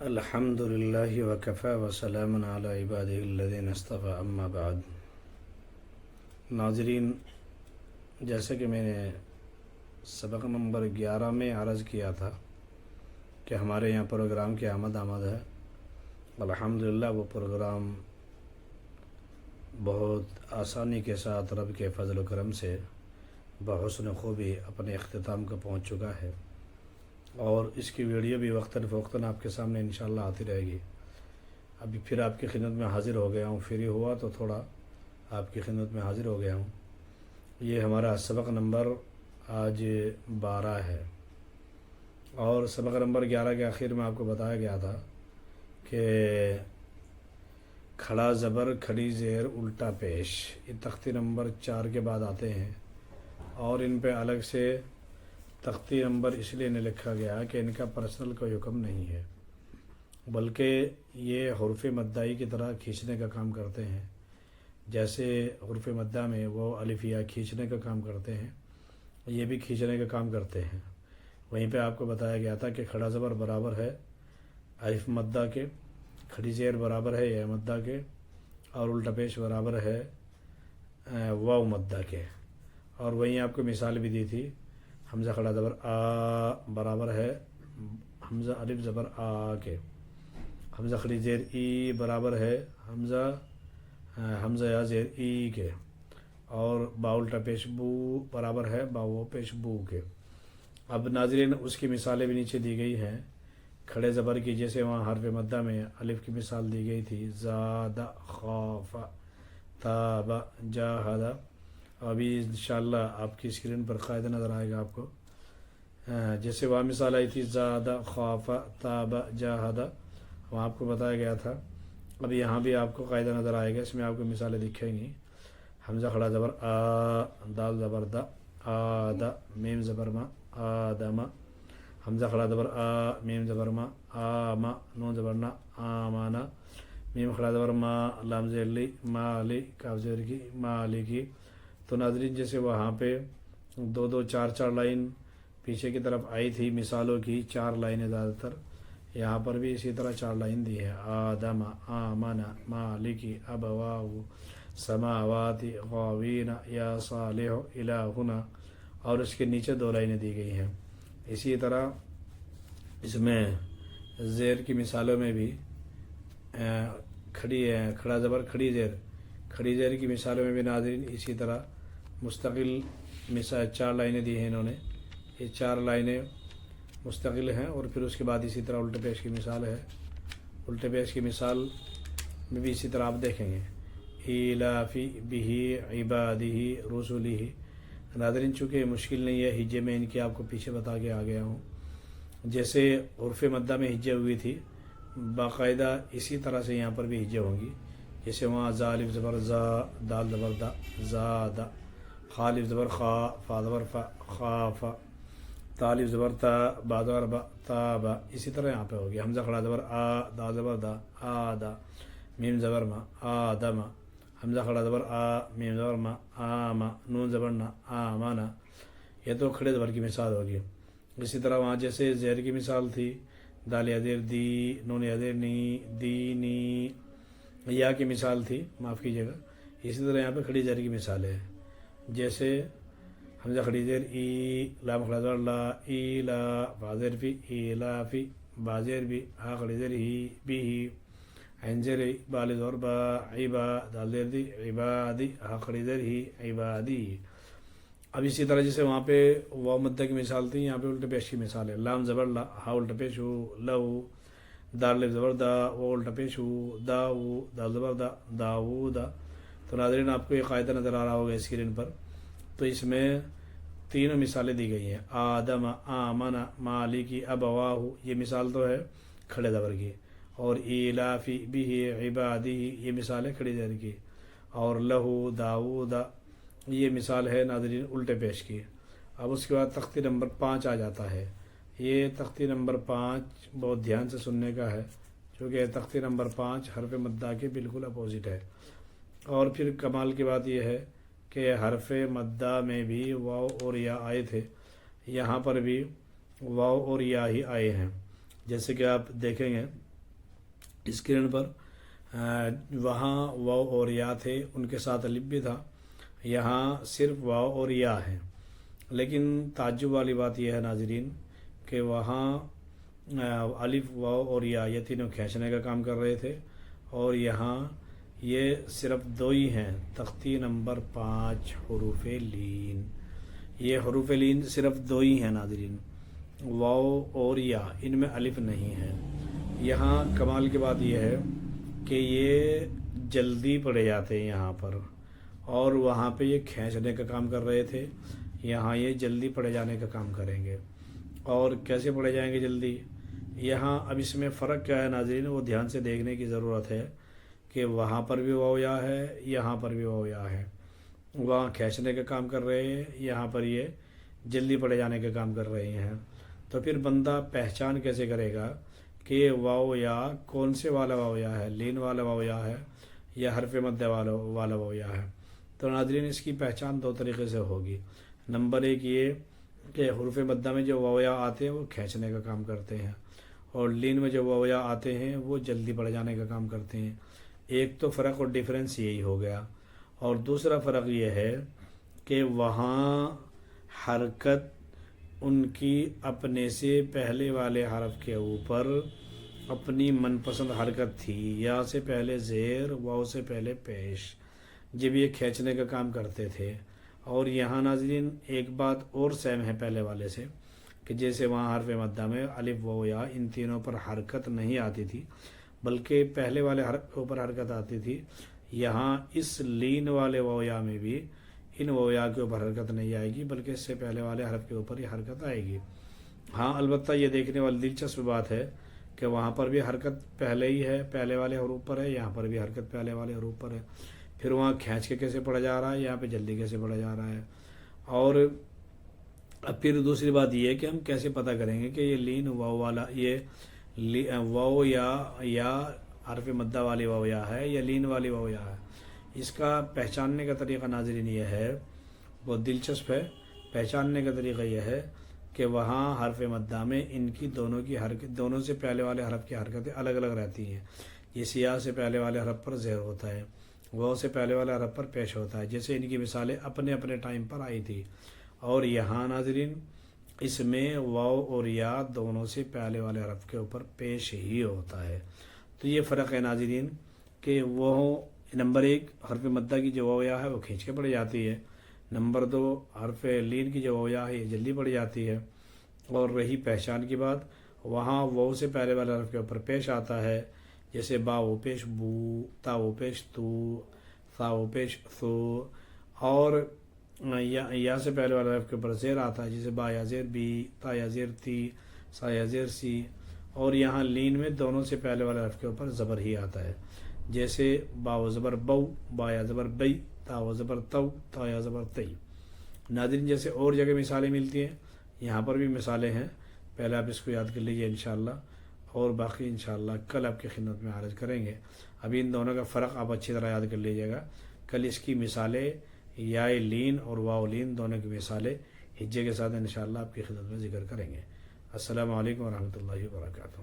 الحمد للہ وکفی وسلام علی عبادہ الذین اصطفی اما بعد۔ ناظرین، جیسے کہ میں نے سبق نمبر 11 میں عرض کیا تھا کہ ہمارے یہاں پروگرام کی آمد ہے۔ الحمدللہ وہ پروگرام بہت آسانی کے ساتھ رب کے فضل و کرم سے بحسن خوبی اپنے اختتام کو پہنچ چکا ہے، اور اس کی ویڈیو بھی وقتاً فوقتاً آپ کے سامنے انشاءاللہ آتی رہے گی۔ ابھی پھر آپ کی خدمت میں حاضر ہو گیا ہوں، فری ہوا تو تھوڑا آپ کی خدمت میں حاضر ہو گیا ہوں۔ یہ ہمارا سبق نمبر آج 12 ہے، اور سبق نمبر 11 کے آخر میں آپ کو بتایا گیا تھا کہ کھڑا زبر، کھڑی زیر، الٹا پیش، یہ تختی نمبر 4 کے بعد آتے ہیں، اور ان پہ الگ سے تختی نمبر اس لیے نہیں لکھا گیا کہ ان کا پرسنل کوئی حکم نہیں ہے، بلکہ یہ حروف مدائی کی طرح کھینچنے کا کام کرتے ہیں۔ جیسے حروف مدہ میں وہ الف یا کھینچنے کا کام کرتے ہیں، یہ بھی کھینچنے کا کام کرتے ہیں۔ وہیں پہ آپ کو بتایا گیا تھا کہ کھڑا زبر برابر ہے الف مدہ کے، کھڑی زیر برابر ہے یا مدہ کے، اور الٹا پیش برابر ہے واو مدہ کے۔ اور وہیں آپ کو مثال بھی دی تھی، حمزہ کھڑا زبر آ برابر ہے حمزہ الف زبر آ کے، حمزہ کھڑی زیر ای برابر ہے حمزہ یا زیر ای کے، اور با الٹا پیش بو برابر ہے باو پیش بو کے۔ اب ناظرین، اس کی مثالیں بھی نیچے دی گئی ہیں کھڑے زبر کی، جیسے وہاں حرف مدہ میں الف کی مثال دی گئی تھی، زاد، خاف، تاب، جاہد۔ ابھی انشاءاللہ آپ کی اسکرین پر قاعدہ نظر آئے گا آپ کو، جیسے وہاں مثال آئی تھی زاد، خاف، تاب، جاہد، وہاں آپ کو بتایا گیا تھا۔ اب یہاں بھی آپ کو قاعدہ نظر آئے گا، اس میں آپ کو مثالیں دکھیں گی۔ حمزہ کھڑا زبر آ، دال زبر دا، آد، میم زبر ما، آدم، حمزہ کھڑا زبر آ، میم زبر ما، آم، نون زبر نا، آمانا، میم کھڑا زبر ما، لام زیر لی، مالی، کاف زیر کی، مالی کی۔ تو ناظرین، جیسے وہاں پہ دو چار لائن پیچھے کی طرف آئی تھی مثالوں کی، 4 لائنیں زیادہ تر، یہاں پر بھی اسی طرح 4 لائن دی ہے، آدم، آمن، مالکی، ابواہ، سماواتی، غاوین، یا صالح، الہنا، اور اس کے نیچے 2 لائنیں دی گئی ہیں۔ اسی طرح اس میں زیر کی مثالوں میں بھی کھڑا زبر، کھڑی زیر کی مثالوں میں بھی ناظرین اسی طرح مستقل مثال 4 لائنیں دی ہیں انہوں نے، یہ 4 لائنیں مستقل ہیں۔ اور پھر اس کے بعد اسی طرح الٹے پیش کی مثال ہے، الٹے پیش کی مثال میں بھی اسی طرح آپ دیکھیں گے، ایلافی بہی عبادہ رسولہ۔ ناظرین، چونکہ یہ مشکل نہیں ہے، ہجے میں ان کی آپ کو پیچھے بتا کے آ گیا ہوں۔ جیسے حروف مدہ میں ہجے ہوئی تھی، باقاعدہ اسی طرح سے یہاں پر بھی ہجے ہوں گی، جیسے وہاں زا الف زبر زا، دال زبر دا، زاد، خا الف زبر خا، فا زبر فا، خاف، تا الف زبر تا، با زبر با، تاب۔ اسی طرح یہاں پہ ہوگی، حمزہ کھڑا زبر آ، دال زبر دا، آدا، میم زبر ما، آدم، حمزہ کھڑا زبر آ، میم زبر ما، آما، نون زبر نا، آمانا۔ یہ تو کھڑے زبر کی مثال ہوگی۔ اسی طرح وہاں جیسے زیر کی مثال تھی، دال یا زیر دی، نون یا زیر نی، دینی، یا کی مثال تھی، معاف کیجیے گا۔ اسی طرح یہاں پہ کھڑی زیر کی مثال ہے، جیسے حمزہ کھڑی زیر ای، لام کھڑا زبر لا، ای لا، با زیر فی، ای لا فی، با زیر بی، ہا کھڑی زیر ہی، بی ہی، عین زیر بال زبر با، عبا، دال زیر دی، عبادی، ہا کھڑی زیر ہی، عبادی۔ اب اسی طرح جیسے وہاں پہ واو مدہ کی مثال تھی، یہاں پہ الٹے پیش کی مثال ہے، لام زبر لا، ہا الٹا پیش ہو، لو، دال الف زبر دا، وہ الٹا پیش ہو، داو، دال زبر دا، داودا۔ تو ناظرین، آپ کو یہ قاعدہ نظر آ رہا ہوگا اسکرین پر۔ تو اس میں 3 مثالیں دی گئی ہیں، آدم، آمن، مالکی، ابواہ، یہ مثال تو ہے کھڑے زبر کی، اور ایلافی بہ عبادہ، یہ مثال ہے کھڑی زیر کی، اور لہو، داود، یہ مثال ہے ناظرین الٹے پیش کی۔ اب اس کے بعد تختی نمبر 5 آ جاتا ہے۔ یہ تختی نمبر 5 بہت دھیان سے سننے کا ہے، کیونکہ تختی نمبر 5 حرف مدہ کے بالکل اپوزٹ ہے۔ اور پھر کمال کی بات یہ ہے کہ حرف مدہ میں بھی واو اور یا آئے تھے، یہاں پر بھی واو اور یا ہی آئے ہیں، جیسے کہ آپ دیکھیں گے اسکرین پر وہاں واو اور یا تھے، ان کے ساتھ الف بھی تھا، یہاں صرف واو اور یا ہے۔ لیکن تعجب والی بات یہ ہے ناظرین کہ وہاں الف، واو اور یا یہ تینوں کھینچنے کا کام کر رہے تھے، اور یہاں یہ صرف دو ہی ہیں۔ تختی نمبر 5 حروف لین، یہ حروف لین صرف دو ہی ہیں ناظرین، واو اور یا، ان میں الف نہیں ہے۔ یہاں کمال کی بات یہ ہے کہ یہ جلدی پڑے جاتے ہیں یہاں پر، اور وہاں پہ یہ کھینچنے کا کام کر رہے تھے، یہاں یہ جلدی پڑے جانے کا کام کریں گے۔ اور کیسے پڑے جائیں گے جلدی؟ یہاں اب اس میں فرق کیا ہے ناظرین، وہ دھیان سے دیکھنے کی ضرورت ہے کہ وہاں پر بھی واو یا ہے، یہاں پر بھی واو یا ہے۔ وہاں کھینچنے کا کام کر رہے ہیں، یہاں پر یہ جلدی پڑے جانے کا کام کر رہے ہیں۔ تو پھر بندہ پہچان کیسے کرے گا کہ واو یا کون سے والا واو یا ہے، لین والا واو یا ہے یا حرف مد والا واو یا ہے؟ تو ناظرین اس کی پہچان دو طریقے سے ہوگی۔ نمبر ایک یہ کہ حروف مدہ میں جو واو یا آتے ہیں وہ کھینچنے کا کام کرتے ہیں، اور لین میں جو واو یا آتے ہیں وہ جلدی پڑ جانے کا کام کرتے ہیں۔ ایک تو فرق اور ڈیفرنس یہی ہو گیا، اور دوسرا فرق یہ ہے کہ وہاں حرکت ان کی اپنے سے پہلے والے حرف کے اوپر اپنی من پسند حرکت تھی، یا سے پہلے زیر، واو سے پہلے پیش، جب یہ کھینچنے کا کام کرتے تھے۔ اور یہاں ناظرین ایک بات اور سیم ہے پہلے والے سے، کہ جیسے وہاں حرف مدہ میں الف، واو یا ان تینوں پر حرکت نہیں آتی تھی، بلکہ پہلے والے حرف کے اوپر حرکت آتی تھی، یہاں اس لین والے واو یا میں بھی ان واو یا کے اوپر حرکت نہیں آئے گی، بلکہ اس سے پہلے والے حرف کے اوپر یہ حرکت آئے گی۔ ہاں البتہ یہ دیکھنے والی دلچسپ بات ہے کہ وہاں پر بھی حرکت پہلے ہی ہے، پہلے والے حروف پر ہے، یہاں پر بھی حرکت پہلے والے حروف پر ہے، پھر وہاں کھینچ کے کیسے پڑھا جا رہا ہے، یہاں پہ جلدی کیسے پڑھا جا رہا ہے۔ اور اب پھر دوسری بات یہ ہے کہ ہم کیسے پتہ کریں گے کہ یہ لین واو والا، یہ واو یا حرف مدہ والی واو یا ہے یا لین والی واو یا ہے؟ اس کا پہچاننے کا طریقہ ناظرین یہ ہے، بہت دلچسپ ہے۔ پہچاننے کا طریقہ یہ ہے کہ وہاں حرف مدہ میں ان کی دونوں سے پہلے والے حرف کی حرکتیں الگ الگ رہتی ہیں۔ جیسے یا سے پہلے والے حرف پر زیر ہوتا ہے، واو سے پہلے والے حرف پر پیش ہوتا ہے، جیسے ان کی مثالیں اپنے اپنے ٹائم پر آئی تھی۔ اور یہاں ناظرین اس میں واو اور یا دونوں سے پہلے والے حرف کے اوپر پیش ہی ہوتا ہے۔ تو یہ فرق ہے ناظرین کہ وہ نمبر ایک حرف مدہ کی جو واو یا ہے وہ کھینچ کے پڑ جاتی ہے، نمبر دو حرف لین کی جو واو یا ہے یہ جلدی پڑ جاتی ہے۔ اور رہی پہچان کی بات، وہاں واو سے پہلے والے حرف کے اوپر پیش آتا ہے، جیسے با و پیش بو، تا و پیش تو، ثا و پیش ثو، اور یا سے پہلے والے حرف کے اوپر زیر آتا ہے، جیسے با یا زیر بی، تا یا زیر تی، سا یا زیر سی۔ اور یہاں لین میں دونوں سے پہلے والے حرف کے اوپر زبر ہی آتا ہے، جیسے با و زبر بو، با یا زبر بئی، تا و زبر تو، تا یا زبر تی۔ ناظرین جیسے اور جگہ مثالیں ملتی ہیں، یہاں پر بھی مثالیں ہیں، پہلے آپ اس کو یاد کر لیجئے انشاءاللہ، اور باقی انشاءاللہ کل آپ کی خدمت میں عرض کریں گے۔ ابھی ان دونوں کا فرق آپ اچھی طرح یاد کر لیجئے گا، کل اس کی مثالیں یا لین اور واو لین دونوں کی مثالیں ہجے کے ساتھ انشاءاللہ آپ کی خدمت میں ذکر کریں گے۔ السلام علیکم ورحمۃ اللہ وبرکاتہ۔